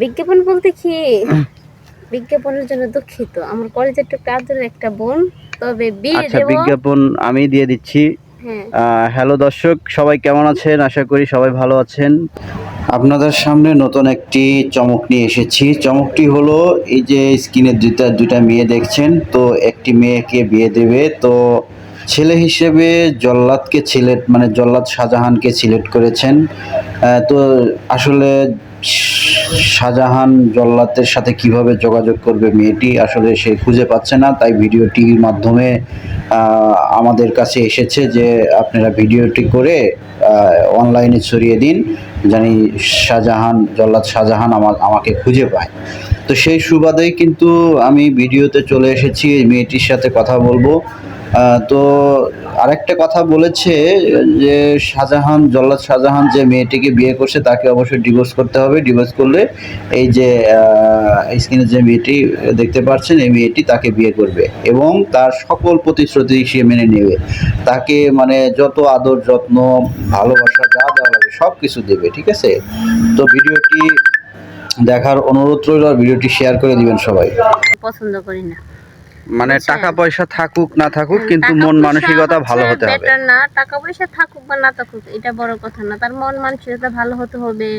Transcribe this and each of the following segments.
বিজ্ঞাপন বলতে কি, বিজ্ঞাপনের জন্য দুঃখিত। আমার কলেজের টুকটা আদরের একটা বোন, তবে বিয়ে আচ্ছা, দেব। বিজ্ঞাপন আমি দিয়ে দিচ্ছি। হ্যাঁ, হ্যালো দর্শক, সবাই কেমন আছেন? আশা করি সবাই ভালো আছেন। আপনাদের সামনে নতুন একটি চমক নিয়ে এসেছি। চমকটি হলো এই যে স্ক্রিনে দুইটা মেয়ে দেখছেন, তো একটি মেয়েকে বিয়ে দেবে। তো ছেলে হিসেবে জল্লাদকে সিলেক্ট, মানে জল্লাদ শাহজাহানকে সিলেক্ট করেছেন। তো আসলে শাহজাহান জল্লাদের সাথে কিভাবে যোগাযোগ করবে মেয়েটি, আসলে সে খুঁজে পাচ্ছে না। তাই ভিডিওটির মাধ্যমে আমাদের কাছে এসেছে যে আপনারা ভিডিওটি করে অনলাইনে ছড়িয়ে দিন, জানি জল্লাদ শাহজাহান আমাকে খুঁজে পায়। তো সেই সুবাদেই কিন্তু আমি ভিডিওতে চলে এসেছি, এই মেয়েটির সাথে কথা বলবো। তো আরেকটা কথা বলেছে যে জল্লাদ শাহজাহান যে মেয়েটিকে বিয়ে করছে তাকে অবশ্যই ডিভোর্স করতে হবে। ডিভোর্স করলে এই যে স্ক্রিনে যে মেয়েটি দেখতে পাচ্ছেন, এই মেয়েটি তাকে বিয়ে করবে এবং তার সকল প্রতিশ্রুতি সে মেনে নেবে। তাকে মানে যত আদর যত্ন ভালোবাসা যা দেওয়া লাগে সব কিছু দেবে, ঠিক আছে? তো ভিডিওটি দেখার অনুরোধ রইল, আর ভিডিওটি শেয়ার করে দিবেন সবাই। পছন্দ করি না। মানে বুঝছেন? টাকা পয়সা থাকুক না থাকুক, কিন্তু টাকা মন পয়সা মানসিকতা ভালো হচ্ছে হতে হবে। বেটার না, টাকা পয়সা থাকুক বা না থাকুক এটা বড় কথা না, তার মন মানসিকতা ভালো হতে হবে।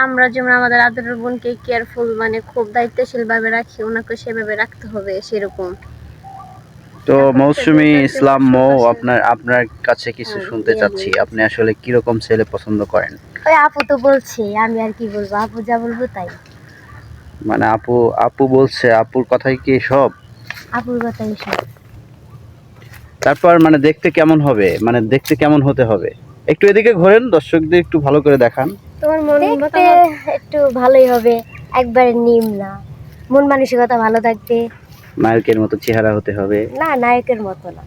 আমরা যেমন আমাদের আদরের বোনকে কেয়ারফুল, মানে খুব দায়িত্বশীল ভাবে রাখি, ওনাকে সেভাবে রাখতে হবে, সেরকম। তো এখন হচ্ছে মৌসুমী দুইটা ইসলাম ডিভোর্সের মৌ, পাশে। আপনার কাছে কিছু শুনতে বিয়ে চাচ্ছি। হয়ে আপনি আসলে কিরকম ছেলে পছন্দ করেন? ওই আপু তো বলছে, আমি আর কি বলবো, আপু যা বলবো তাই। মানে আপু বলছে, আপুর কথাই কি সব? আপুর কথাই সব। তারপর মানে দেখতে কেমন হবে, মানে দেখতে কেমন হতে হবে? একটু এদিকে ঘোরেন, দর্শকদের একটু ভালো করে দেখান। তোমার মন দেখতে একটু ভালোই হবে, একবারে নিম না, মন মানসিকতা ভালো থাকবে। নায়কের মতো চেহারা হতে হবে? না, নায়কের মতো না।